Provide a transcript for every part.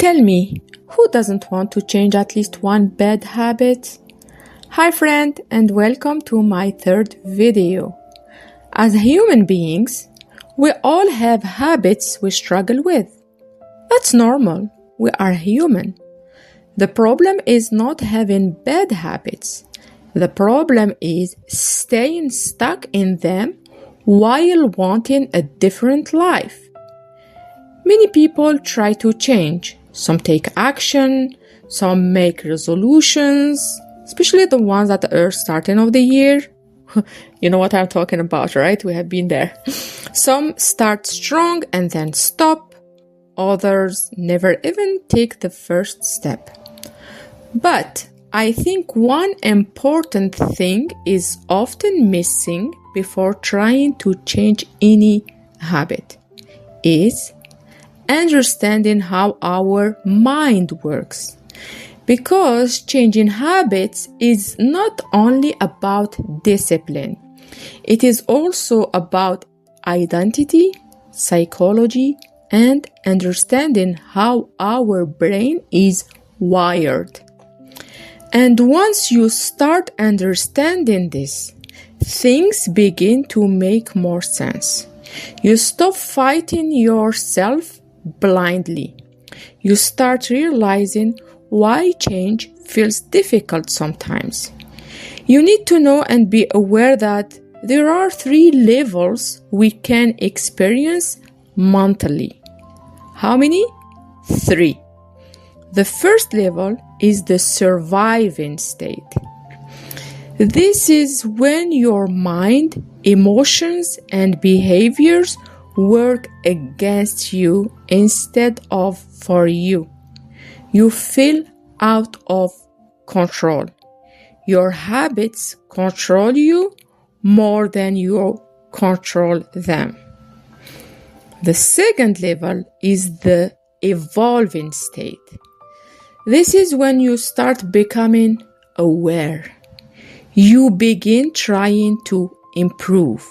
Tell me, who doesn't want to change at least one bad habit? Hi friend, and welcome to my third video. As human beings, we all have habits we struggle with. That's normal. We are human. The problem is not having bad habits. The problem is staying stuck in them while wanting a different life. Many people try to change. Some take action, some make resolutions, especially the ones at the starting of the year. You know what I'm talking about, right? We have been there. Some start strong and then stop. Others never even take the first step. But I think one important thing is often missing before trying to change any habit is understanding how our mind works. Because changing habits is not only about discipline, it is also about identity, psychology, and understanding how our brain is wired. And once you start understanding this, things begin to make more sense. You stop fighting yourself blindly. You start realizing why change feels difficult sometimes. You need to know and be aware that there are 3 levels we can experience monthly. How many? 3. The first level is the surviving state. This is when your mind, emotions, and behaviors work against you instead of for you. You feel out of control. Your habits control you more than you control them. The second level is the evolving state. This is when you start becoming aware. You begin trying to improve.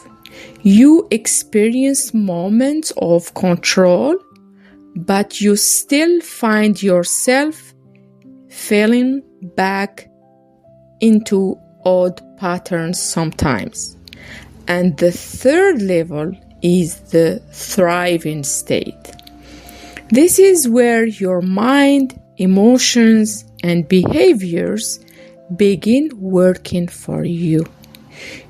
You experience moments of control, but you still find yourself falling back into old patterns sometimes. And the third level is the thriving state. This is where your mind, emotions, and behaviors begin working for you.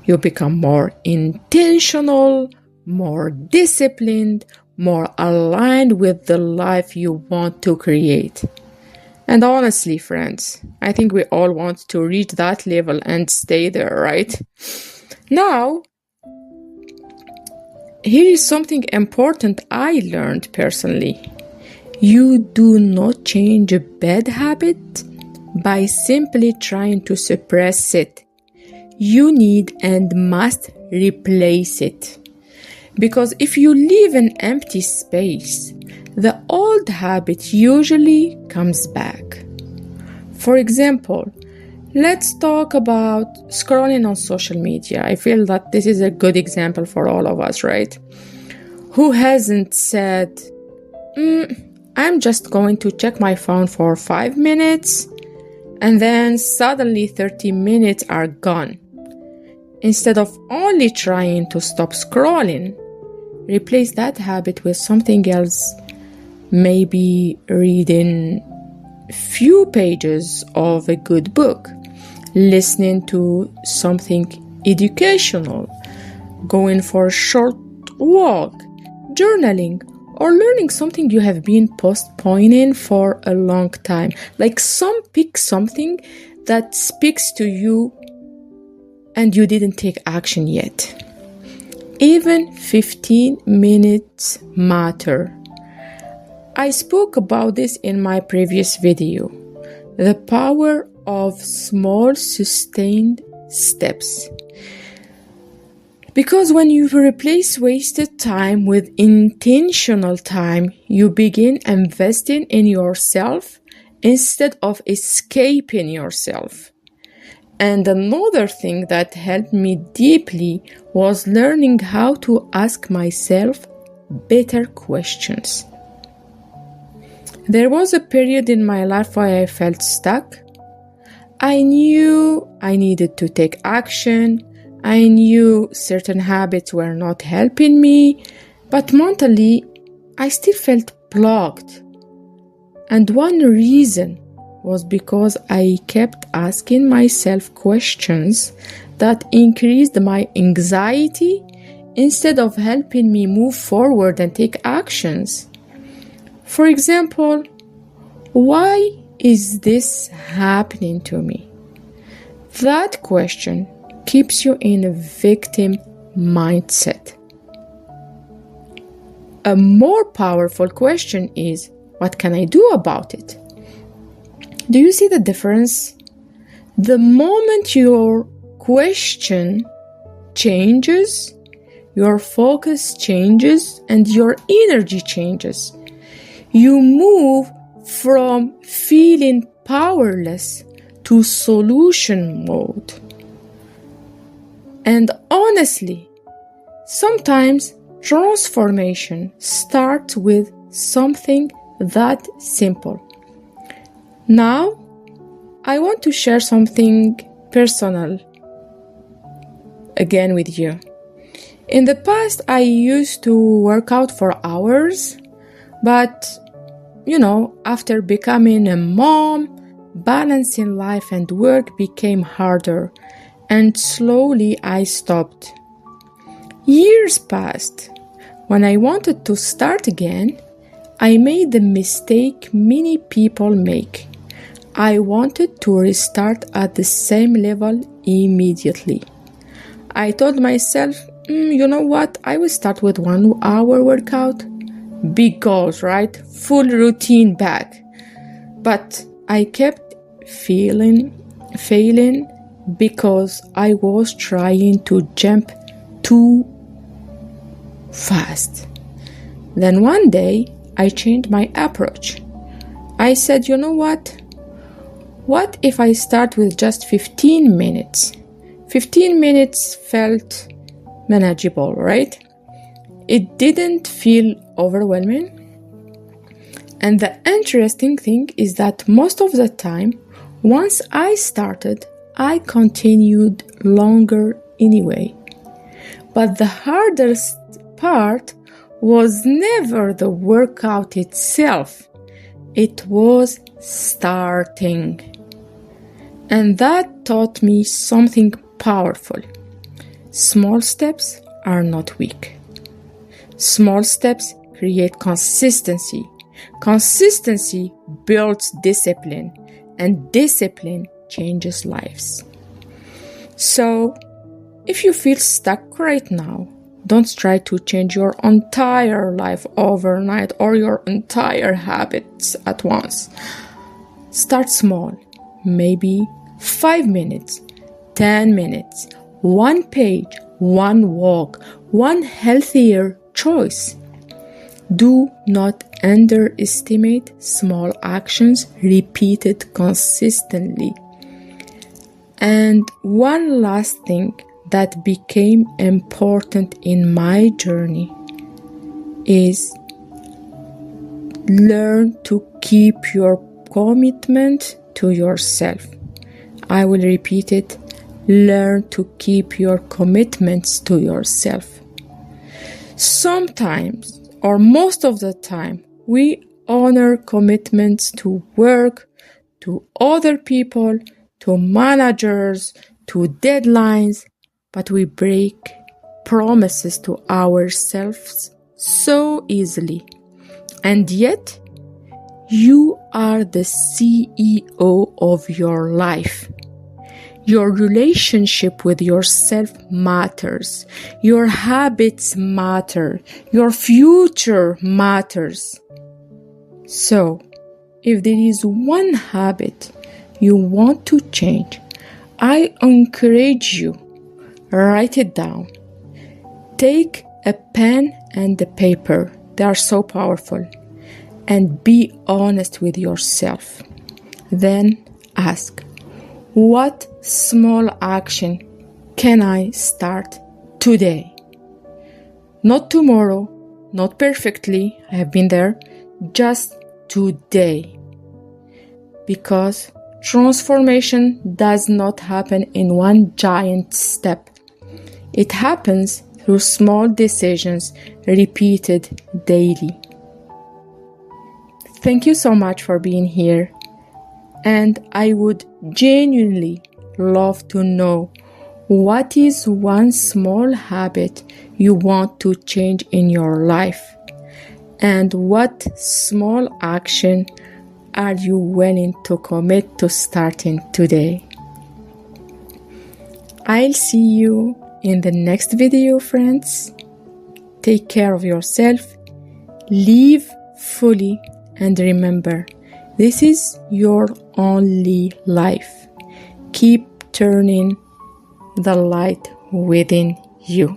You become more intentional, more disciplined, more aligned with the life you want to create. And honestly, friends, I think we all want to reach that level and stay there, right? Now, here is something important I learned personally. You do not change a bad habit by simply trying to suppress it. You need and must replace it. Because if you leave an empty space, the old habit usually comes back. For example, let's talk about scrolling on social media. I feel that this is a good example for all of us, right? Who hasn't said, I'm just going to check my phone for 5 minutes, and then suddenly 30 minutes are gone. Instead of only trying to stop scrolling, replace that habit with something else. Maybe reading few pages of a good book, listening to something educational, going for a short walk, journaling, or learning something you have been postponing for a long time. Like pick something that speaks to you and you didn't take action yet. Even 15 minutes matter. I spoke about this in my previous video. The power of small sustained steps. Because when you replace wasted time with intentional time, you begin investing in yourself instead of escaping yourself. And another thing that helped me deeply was learning how to ask myself better questions. There was a period in my life where I felt stuck. I knew I needed to take action. I knew certain habits were not helping me, but mentally, I still felt blocked. And one reason was because I kept asking myself questions that increased my anxiety instead of helping me move forward and take actions. For example, why is this happening to me? That question keeps you in a victim mindset. A more powerful question is, what can I do about it? Do you see the difference? The moment your question changes, your focus changes, and your energy changes. You move from feeling powerless to solution mode. And honestly, sometimes transformation starts with something that simple. Now, I want to share something personal again with you. In the past, I used to work out for hours, but after becoming a mom, balancing life and work became harder, and slowly I stopped. Years passed. When I wanted to start again, I made the mistake many people make. I wanted to restart at the same level immediately. I told myself, you know what? I will start with 1 hour workout. Big goals, right? Full routine back. But I kept failing because I was trying to jump too fast. Then one day, I changed my approach. I said, you know what? What if I start with just 15 minutes? 15 minutes felt manageable, right? It didn't feel overwhelming. And the interesting thing is that most of the time, once I started, I continued longer anyway. But the hardest part was never the workout itself. It was starting. And that taught me something powerful. Small steps are not weak. Small steps create consistency. Consistency builds discipline, and discipline changes lives. So, if you feel stuck right now, don't try to change your entire life overnight or your entire habits at once. Start small, maybe 5 minutes, 10 minutes, 1 page, 1 walk, 1 healthier choice. Do not underestimate small actions repeated consistently. And one last thing that became important in my journey is learn to keep your commitment to yourself. I will repeat it. Learn to keep your commitments to yourself. Sometimes, or most of the time, we honor commitments to work, to other people, to managers, to deadlines, but we break promises to ourselves so easily. And yet, you are the CEO of your life. Your relationship with yourself matters. Your habits matter. Your future matters. So, if there is one habit you want to change, I encourage you, write it down. Take a pen and a paper. They are so powerful. And be honest with yourself. Then ask, what small action can I start today? Not tomorrow, not perfectly, I have been there, just today. Because transformation does not happen in one giant step. It happens through small decisions repeated daily. Thank you so much for being here, and I would genuinely love to know what is one small habit you want to change in your life, and what small action are you willing to commit to starting today. I'll see you in the next video, friends. Take care of yourself, live fully, and remember, this is your only life. Keep turning the light within you.